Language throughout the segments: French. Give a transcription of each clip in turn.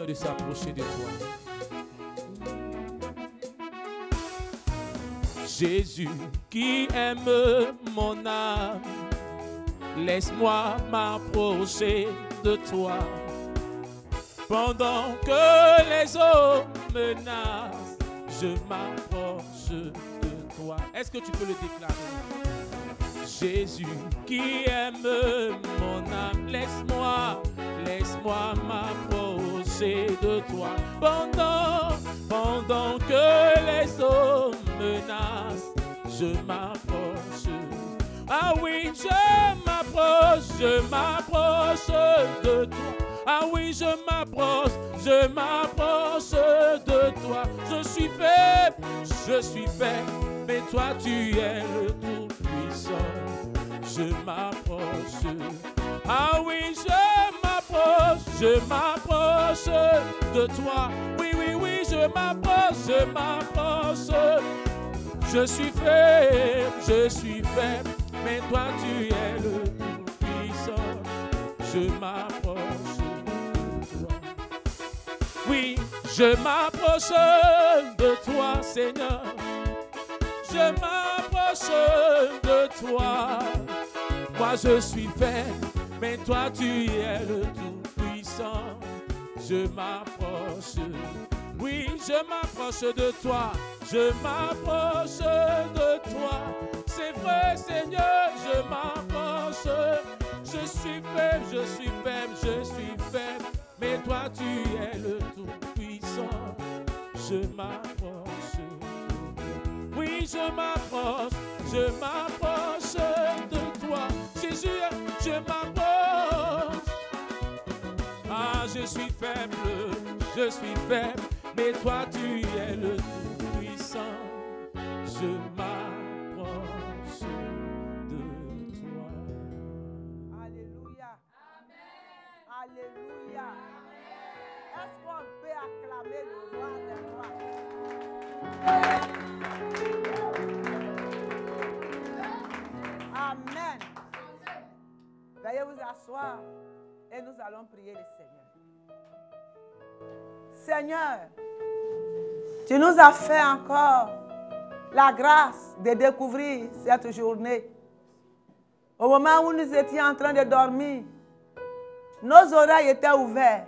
De s'approcher de toi. Jésus qui aime mon âme, laisse-moi m'approcher de toi. Pendant que les hommes menacent, je m'approche de toi. Est-ce que tu peux le déclarer? Jésus qui aime mon âme, laisse-moi m'approcher de toi. Pendant que les hommes menacent, je m'approche. Ah oui, je m'approche de toi. Ah oui, je m'approche de toi. Je suis faible, mais toi tu es le Tout-Puissant. Je m'approche. Ah oui, je m'approche de toi. Oui, je m'approche. Je suis faible, mais toi tu es le Tout-Puissant. Je m'approche de toi. Oui, je m'approche de toi, Seigneur. Je m'approche de toi. Moi je suis faible, mais toi tu es le Tout-Puissant. Je m'approche. Oui, je m'approche de toi. Je m'approche de toi. C'est vrai, Seigneur, je m'approche. Je suis faible, mais toi tu es le Tout-Puissant. Je m'approche. Oui, je m'approche de toi. Jésus, je m'approche. Ah, je suis faible, mais toi tu es le Tout-Puissant. Je m'approche de toi. Alléluia. Amen. Alléluia. Est-ce qu'on peut acclamer le roi des rois? Amen. Veuillez vous asseoir et nous allons prier le Seigneur. Seigneur, tu nous as fait encore la grâce de découvrir cette journée. Au moment où nous étions en train de dormir, nos oreilles étaient ouvertes,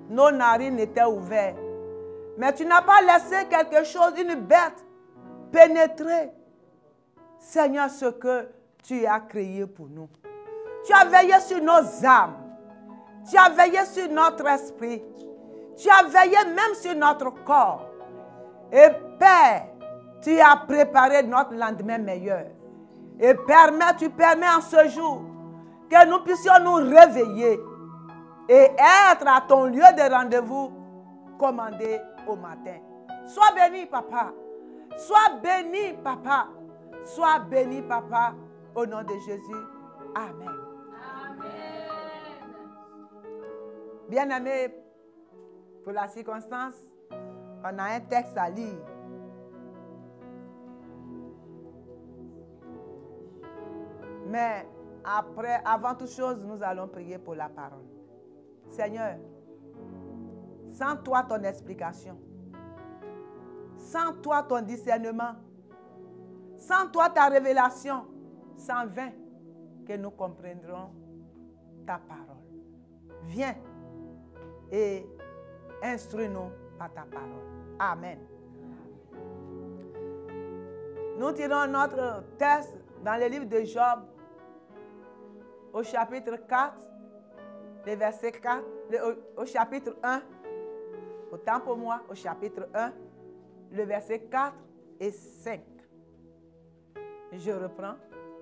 nos narines étaient ouvertes. Mais tu n'as pas laissé quelque chose, une bête, pénétrer, Seigneur, ce que tu as créé pour nous. Tu as veillé sur nos âmes. Tu as veillé sur notre esprit. Tu as veillé même sur notre corps. Et Père, tu as préparé notre lendemain meilleur. Et tu permets en ce jour que nous puissions nous réveiller et être à ton lieu de rendez-vous commandé au matin. Sois béni, Papa. Sois béni, Papa. Sois béni, Papa, au nom de Jésus. Amen. Amen. Bien-aimés, pour la circonstance, on a un texte à lire. Mais avant toute chose, nous allons prier pour la parole. Seigneur, sans toi ton explication, sans toi ton discernement, sans toi ta révélation, sans vain que nous comprendrons ta parole. Viens et instruis-nous par ta parole. Amen. Nous tirons notre texte dans le livre de Job, au chapitre 4, le verset 4, au chapitre 1, autant pour moi, au chapitre 1, le verset 4 et 5. Je reprends.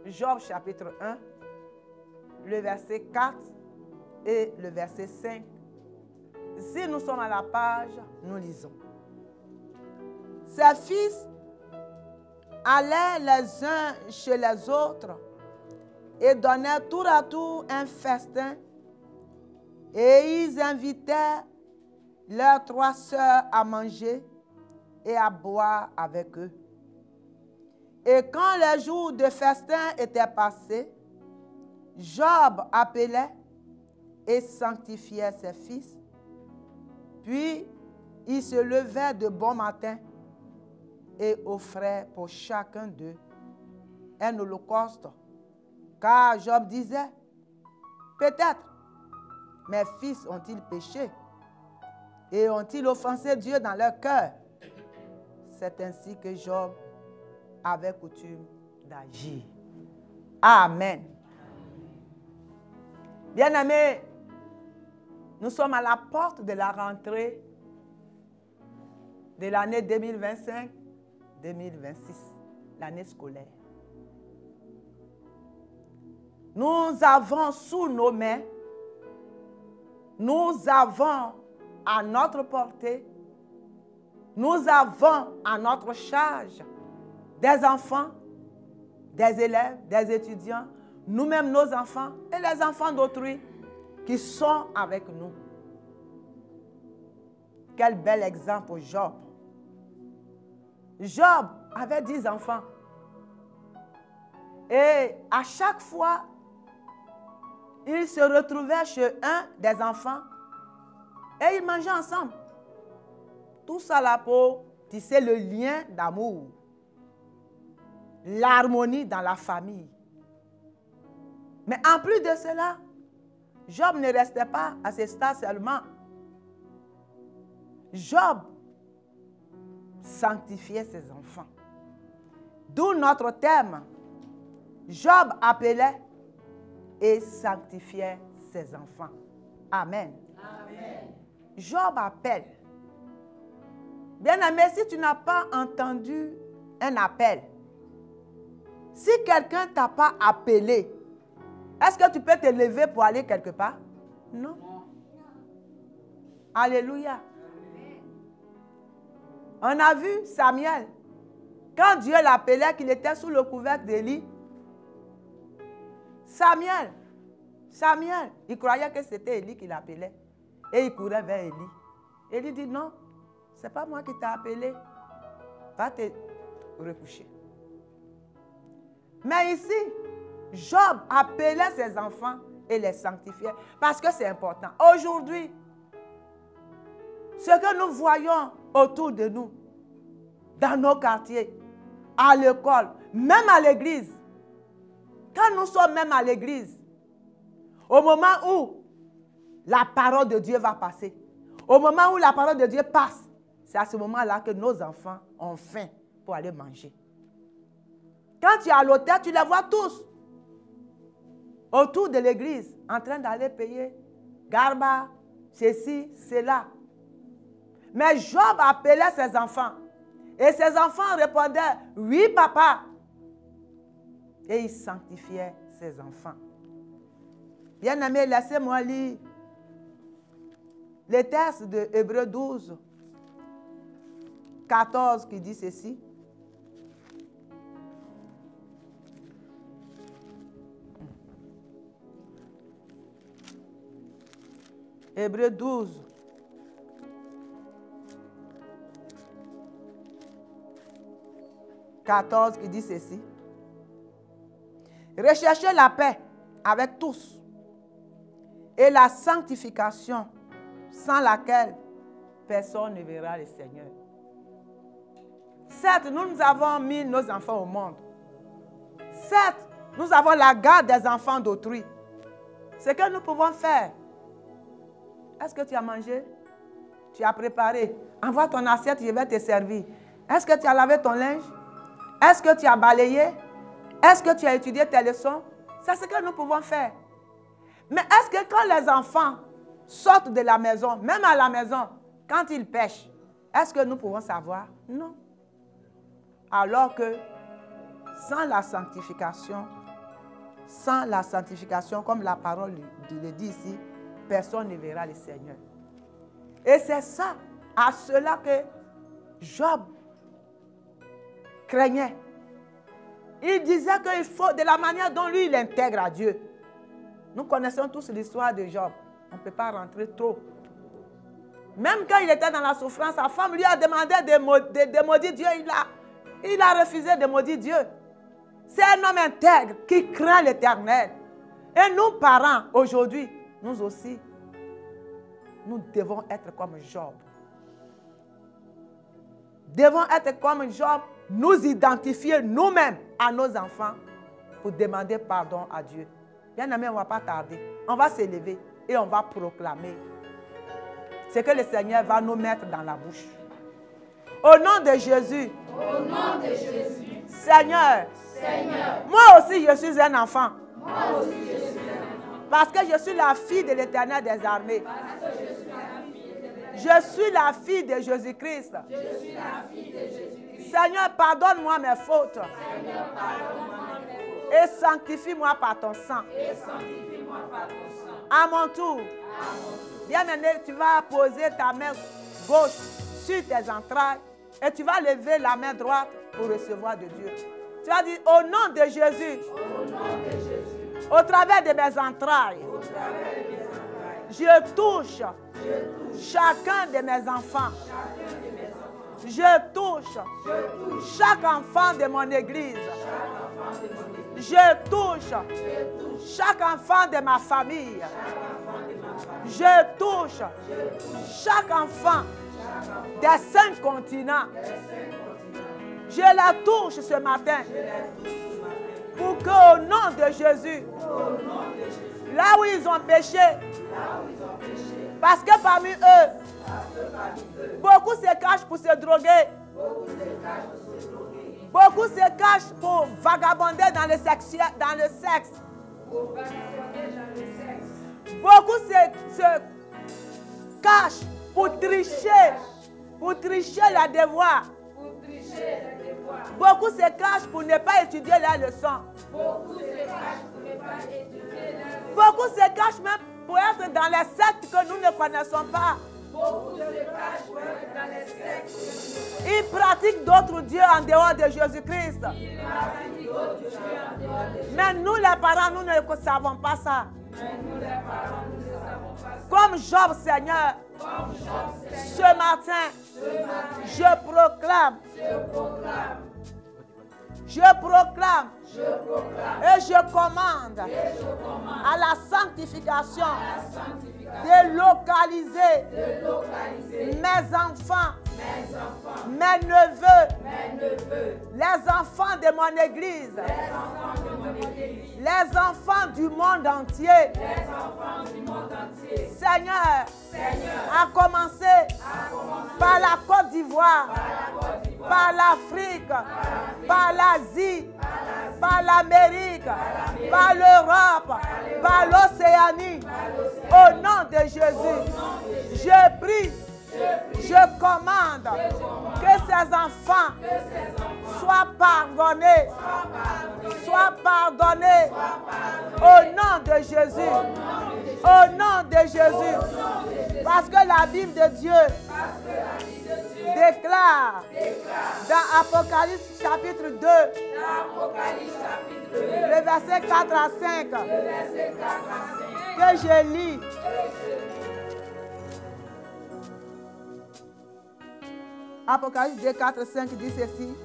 Job chapitre 1, le verset 4 et le verset 5. Si nous sommes à la page, nous lisons. Ses fils allaient les uns chez les autres et donnaient tour à tour un festin, et ils invitaient leurs 3 sœurs à manger et à boire avec eux. Et quand les jours de festin étaient passés, Job appelait et sanctifiait ses fils. Puis il se levait de bon matin et offrait pour chacun d'eux un holocauste. Car Job disait, peut-être mes fils ont-ils péché et ont-ils offensé Dieu dans leur cœur? C'est ainsi que Job avait coutume d'agir. Amen. Bien-aimés, nous sommes à la porte de la rentrée de l'année 2025-2026, l'année scolaire. Nous avons sous nos mains, nous avons à notre portée, nous avons à notre charge des enfants, des élèves, des étudiants, nous-mêmes nos enfants et les enfants d'autrui qui sont avec nous. Quel bel exemple pour Job. Job avait 10 enfants. Et à chaque fois, il se retrouvait chez un des enfants et ils mangeaient ensemble. Tout ça là pour tisser le lien d'amour, l'harmonie dans la famille. Mais en plus de cela, Job ne restait pas à ce stade seulement. Job sanctifiait ses enfants. D'où notre thème. Job appelait et sanctifiait ses enfants. Amen. Amen. Job appelle. Bien-aimé, si tu n'as pas entendu un appel, si quelqu'un ne t'a pas appelé, est-ce que tu peux te lever pour aller quelque part? Non. Alléluia. On a vu Samuel, quand Dieu l'appelait, qu'il était sous le couvercle d'Élie. Samuel, il croyait que c'était Élie qui l'appelait. Et il courait vers Élie. Élie dit non, ce n'est pas moi qui t'ai appelé. Va te recoucher. Mais ici, Job appelait ses enfants et les sanctifiait parce que c'est important. Aujourd'hui, ce que nous voyons autour de nous, dans nos quartiers, à l'école, même à l'église, quand nous sommes même à l'église, au moment où la parole de Dieu va passer, au moment où la parole de Dieu passe, c'est à ce moment-là que nos enfants ont faim pour aller manger. Quand tu es à l'hôtel, tu les vois tous autour de l'église, en train d'aller payer garba, ceci, cela. Mais Job appelait ses enfants. Et ses enfants répondaient, oui papa. Et il sanctifiait ses enfants. Bien-aimés, laissez-moi lire le texte de Hébreux 12, 14 qui dit ceci. Hébreux 12. Qui dit ceci. Recherchez la paix avec tous et la sanctification sans laquelle personne ne verra le Seigneur. Certes, nous avons mis nos enfants au monde. Certes, nous avons la garde des enfants d'autrui. Ce que nous pouvons faire, est-ce que tu as mangé? Tu as préparé? Envoie ton assiette, je vais te servir. Est-ce que tu as lavé ton linge? Est-ce que tu as balayé? Est-ce que tu as étudié tes leçons? C'est ce que nous pouvons faire. Mais est-ce que quand les enfants sortent de la maison, même à la maison, quand ils pêchent, Est-ce que nous pouvons savoir? Non. Alors que sans la sanctification, comme la parole le dit ici, personne ne verra le Seigneur. Et c'est ça, à cela que Job craignait. Il disait qu'il faut, de la manière dont lui, il intègre à Dieu. Nous connaissons tous l'histoire de Job. On ne peut pas rentrer trop. Même quand il était dans la souffrance, sa femme lui a demandé de maudire Dieu. Il a refusé de maudire Dieu. C'est un homme intègre qui craint l'Éternel. Et nous, parents, aujourd'hui, nous aussi, nous devons être comme Job. Devons être comme Job, nous identifier nous-mêmes à nos enfants pour demander pardon à Dieu. Bien aimé, on ne va pas tarder. On va s'élever et on va proclamer ce que le Seigneur va nous mettre dans la bouche. Au nom de Jésus. Au nom de Jésus. Seigneur. Seigneur. Moi aussi, je suis un enfant. Moi aussi, je suis un enfant. Parce que je suis la fille de l'Éternel des armées. Parce que je suis la fille de l'Éternel. Je suis la fille de Jésus-Christ. Je suis la fille de Jésus-Christ. Seigneur, pardonne-moi mes fautes. Seigneur, pardonne-moi mes fautes. Et sanctifie-moi par ton sang. Et sanctifie-moi par ton sang. À mon tour. Bien-aimé, tu vas poser ta main gauche sur tes entrailles et tu vas lever la main droite pour recevoir de Dieu. Tu vas dire au nom de Jésus, au travers de mes entrailles, je touche chacun de mes enfants. Je touche chaque enfant de mon église. Je touche chaque enfant de ma famille. Je touche chaque enfant des 5 continents. Je la touche ce matin pour qu'au nom de Jésus, là où ils ont péché, parce que parmi eux, beaucoup se cachent pour se droguer. Beaucoup se cachent pour vagabonder dans le sexe. Beaucoup se cachent pour tricher la devoir. Beaucoup se cachent pour ne pas étudier la leçon. Beaucoup se cachent même pour être dans les sectes que nous ne connaissons pas. Ils pratiquent d'autres dieux en dehors de Jésus-Christ. Mais nous les parents, nous ne savons pas ça. Comme Job, Seigneur, ce matin, je proclame et je commande à la sanctification de localiser mes enfants, mes neveux, les enfants de mon église, les enfants du monde entier. Seigneur, à commencer par la Côte d'Ivoire, par l'Afrique, par l'Asie, par l'Amérique, par l'Europe, par l'Océanie. Au nom de Jésus, je prie, je commande que ces enfants soient pardonnés. Soient pardonnés. Au nom de Jésus. Au nom de Jésus. Parce que la Bible de Dieu déclare dans Apocalypse chapitre 2, le verset 4 à 5, que je lis. Apocalypse 2, 4, 5 dit ceci.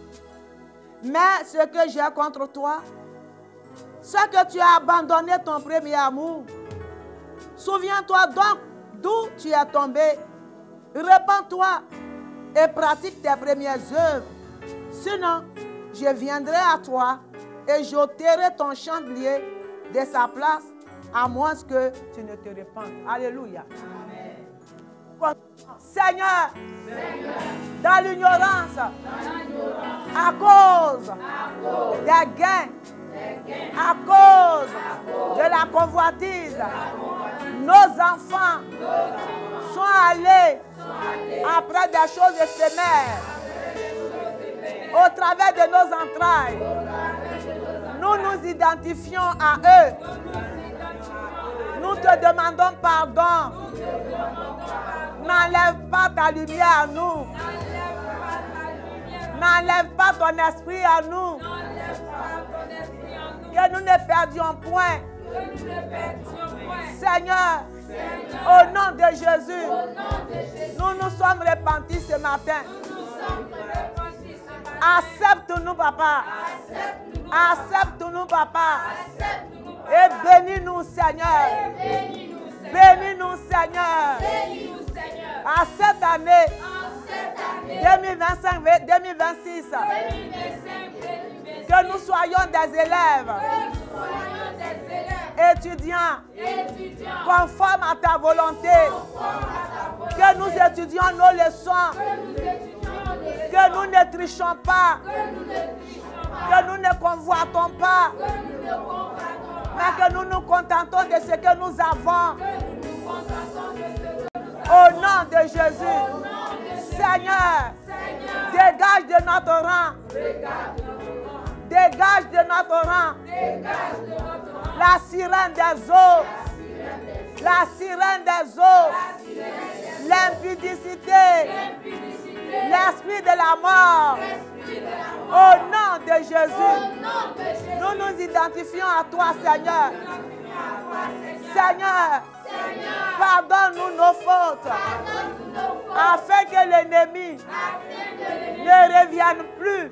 Mais ce que j'ai contre toi, c'est que tu as abandonné ton premier amour. Souviens-toi donc d'où tu es tombé. Repends-toi et pratique tes premières œuvres. Sinon, je viendrai à toi et j'ôterai ton chandelier de sa place, à moins que tu ne te répandes. Alléluia. Amen. Seigneur, dans l'ignorance, à cause des gains, à cause de la convoitise, nos enfants sont allés après des choses éphémères, au travers de nos entrailles, nous nous identifions à eux. Nous te demandons pardon. N'enlève pas ta lumière à nous. N'enlève pas ton esprit à nous. Que nous ne perdions point. Seigneur, au nom de Jésus, nous nous sommes repentis ce matin. Accepte-nous, Papa. Accepte-nous, Papa. Et bénis-nous, Seigneur. Bénis-nous, Seigneur. À cette année 2025-2026, que nous soyons des élèves, étudiants, conformes à ta volonté, que nous étudions nos leçons, que nous ne trichons pas, que nous ne convoitons pas, mais que nous nous contentons de ce que nous avons. Au nom de Jésus, Seigneur, dégage de notre rang. Dégage de notre rang la sirène des eaux. La sirène des eaux. L'impudicité. L'esprit de la mort. Au nom de Jésus, nous nous identifions à toi, Seigneur. Seigneur, pardonne-nous nos fautes, afin que l'ennemi ne revienne plus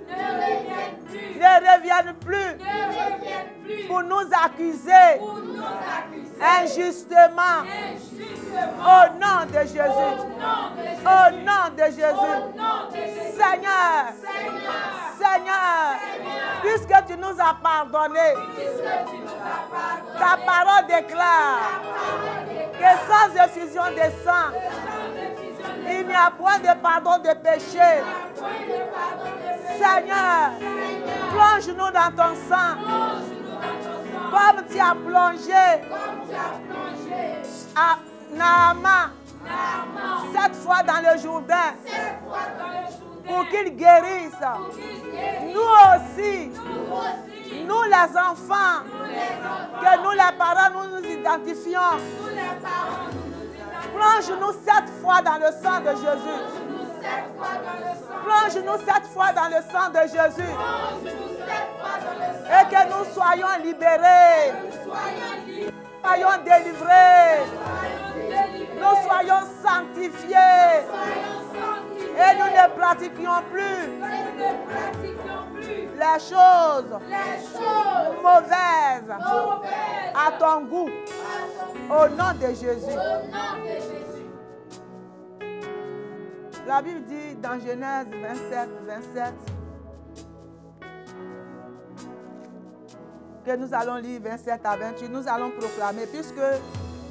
pour nous accuser injustement. Au nom de Jésus. Au nom de Jésus. Seigneur, puisque tu nous as pardonné, ta parole déclare que sans effusion de sang, il n'y a point de pardon de péché. Seigneur, plonge-nous dans ton sang, comme tu as plongé à Naaman 7 fois dans le Jourdain pour qu'il guérisse. Nous aussi, nous les enfants, que nous les parents, nous nous identifions. Plonge-nous 7 fois dans le sang de Jésus. Plonge-nous 7 fois dans le sang de Jésus. Et que nous soyons libérés. Soyons délivrés. Nous soyons sanctifiés. Et nous ne pratiquions plus les choses mauvaises à ton goût. Au nom de Jésus. La Bible dit dans Genèse 27, que nous allons lire 27 à 28, nous allons proclamer, puisque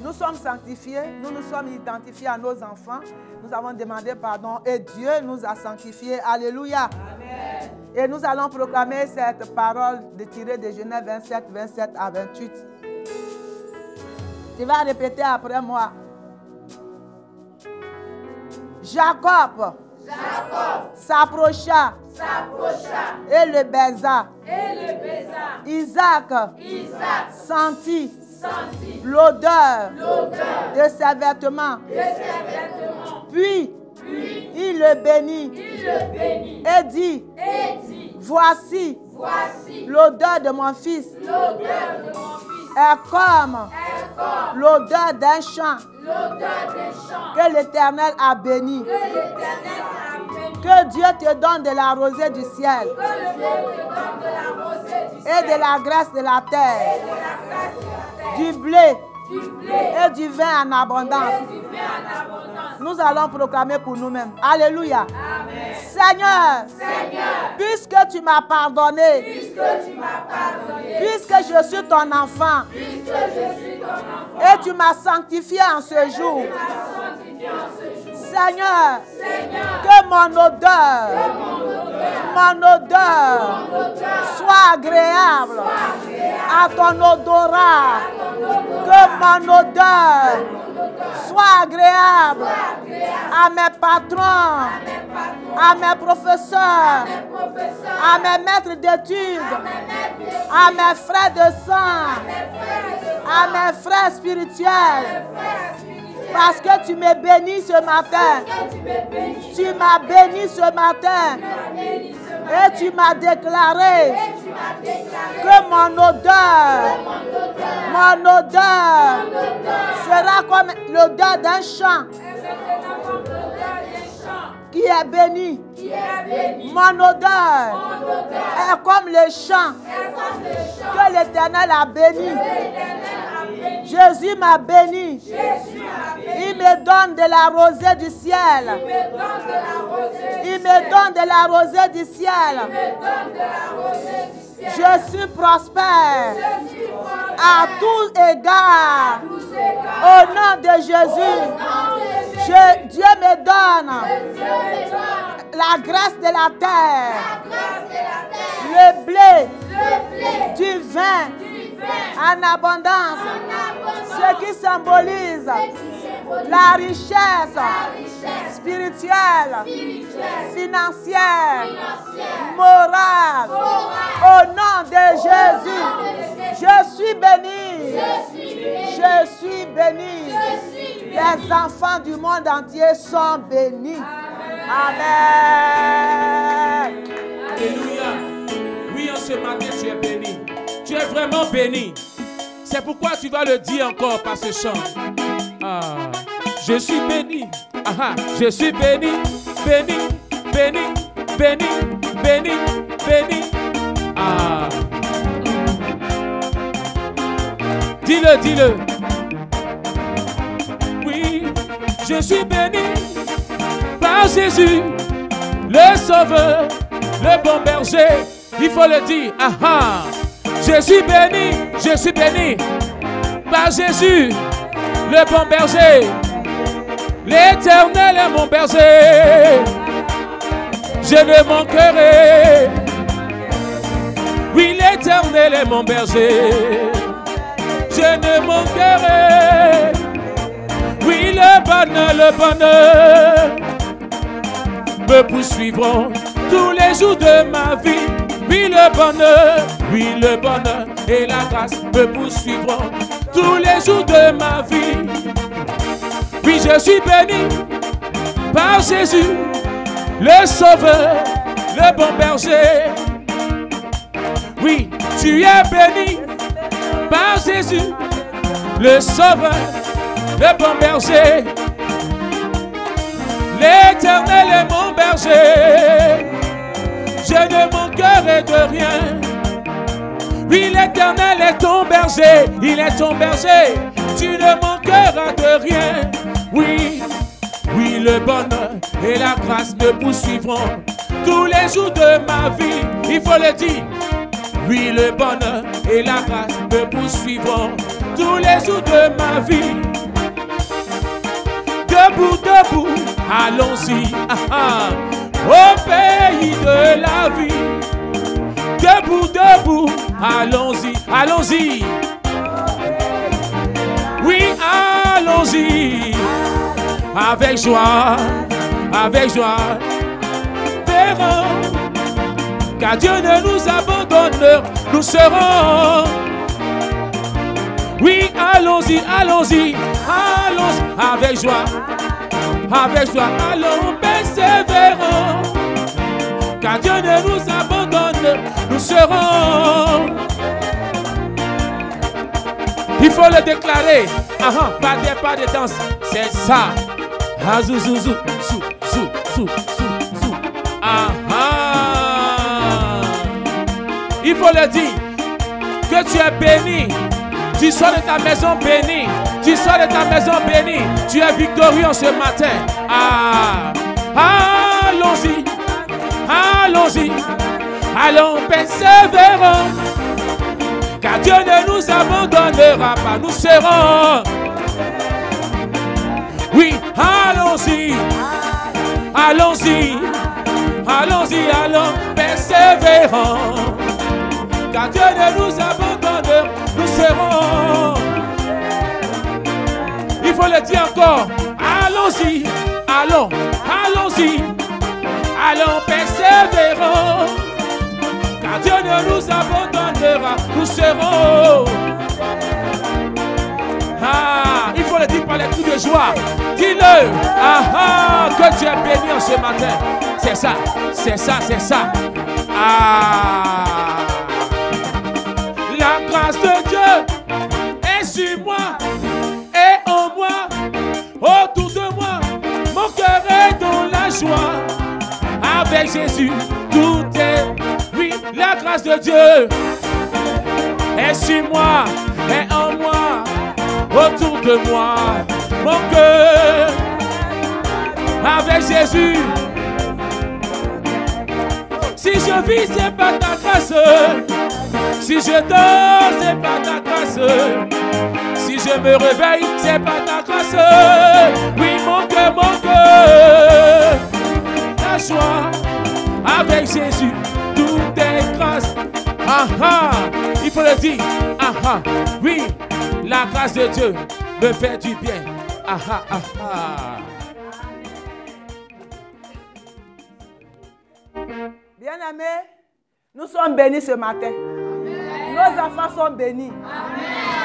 nous sommes sanctifiés, nous nous sommes identifiés à nos enfants, nous avons demandé pardon et Dieu nous a sanctifiés. Alléluia. Amen. Et nous allons proclamer cette parole tirée de Genèse 27 à 28. Tu vas répéter après moi. Jacob s'approcha et le baisa. Isaac sentit l'odeur de ses vêtements. Puis il le bénit et dit, voici l'odeur de mon fils est comme l'odeur d'un champ que l'Éternel a béni. Que Dieu te donne de la rosée du ciel et de la graisse de la terre, du blé et du vin en abondance. Nous allons proclamer pour nous-mêmes. Alléluia. Amen. Seigneur, puisque tu m'as pardonné, puisque je suis ton enfant, et tu m'as sanctifié en ce jour, Seigneur, que mon odeur soit agréable à ton odorat, que mon odeur Sois agréable à mes patrons, à mes professeurs, à mes maîtres d'études, à mes frères de sang, à mes frères spirituels. Parce que tu me bénis ce matin. Tu m'as béni ce matin. Et tu m'as déclaré que mon odeur sera comme l'odeur d'un champ qui est béni. Mon odeur est comme le champ que l'Éternel a béni. Jésus m'a béni. Il me donne de la rosée du ciel. Il me donne de la rosée du ciel. Je suis prospère à tous égards. Au nom de Jésus, Dieu me donne la grâce de la terre, le blé, du vin en abondance, ce qui symbolise la richesse spirituelle, financière, morale. Au nom de Jésus, je suis béni. Je suis béni. Les enfants du monde entier sont bénis. Amen. Alléluia. Oui, en ce matin, tu es béni. Tu es vraiment béni. C'est pourquoi tu vas le dire encore par ce chant. Ah, je suis béni. Ah, je suis béni, béni, béni, béni, béni, béni. Ah. Dis-le, dis-le. Oui, je suis béni par Jésus, le Sauveur, le bon berger. Il faut le dire. Ah, ah. Je suis béni par Jésus, le bon berger. L'Éternel est mon berger. Je ne manquerai. Oui, l'Éternel est mon berger. Je ne manquerai. Oui, le bonheur me poursuivront tous les jours de ma vie. Oui, le bonheur et la grâce me poursuivront tous les jours de ma vie. Oui, je suis béni par Jésus, le Sauveur, le bon berger. Oui, tu es béni par Jésus, le Sauveur, le bon berger. L'Éternel est mon berger. Je ne manquerai de rien. Oui, l'Éternel est ton berger. Il est ton berger. Tu ne manqueras de rien. Oui, oui, le bonheur et la grâce me poursuivront tous les jours de ma vie. Il faut le dire. Oui, le bonheur et la grâce me poursuivront tous les jours de ma vie. Debout, debout, allons-y. Ah, ah. Au pays de la vie, debout, debout, allons-y, allons-y. Oui, allons-y, avec joie, verrons car Dieu ne nous abandonne, nous serons. Oui, allons-y, allons-y, allons-y, avec joie, allons persévérons, car Dieu ne nous abandonne, nous serons. Il faut le déclarer. Ah, pas de danse, c'est ça. Ah, zou, zou, zou, zou, zou, zou, zou. Ah, ah. Il faut le dire que tu es béni. Tu sors de ta maison béni. Tu sors de ta maison béni. Tu es victorieux ce matin. Ah, allons-y. Allons-y. Allons persévérons. Car Dieu ne nous abandonnera pas. Nous serons. Oui, allons-y. Allons-y. Allons-y, allons persévérons. Car Dieu ne nous abandonne, nous serons. Il faut le dire encore. Allons-y, allons, allons-y. Allons persévérons. Car Dieu ne nous abandonnera. Nous serons. Ah, il faut le dire par les cris de joie. Dis-le. Ah, ah, que tu es béni en ce matin. C'est ça, c'est ça, c'est ça. Ah, la grâce de Dieu est sur moi et en moi, autour de moi. Mon cœur est dans la joie. Avec Jésus, tout est. Oui, la grâce de Dieu est sur moi et en moi, autour de moi. Mon cœur avec Jésus. Si je vis, c'est pas ta grâce. Si je dors, c'est pas ta grâce. Si je me réveille, c'est pas ta grâce. Oui, mon cœur, la joie. Avec Jésus, tout est grâce. Ah ah, il faut le dire. Ah ah, oui, la grâce de Dieu me fait du bien. Ah ah ah ah. Bien-aimés, nous sommes bénis ce matin. Nos enfants sont bénis.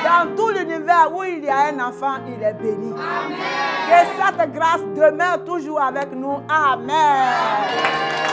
Dans tout l'univers où il y a un enfant, il est béni. Que cette grâce demeure toujours avec nous. Amen.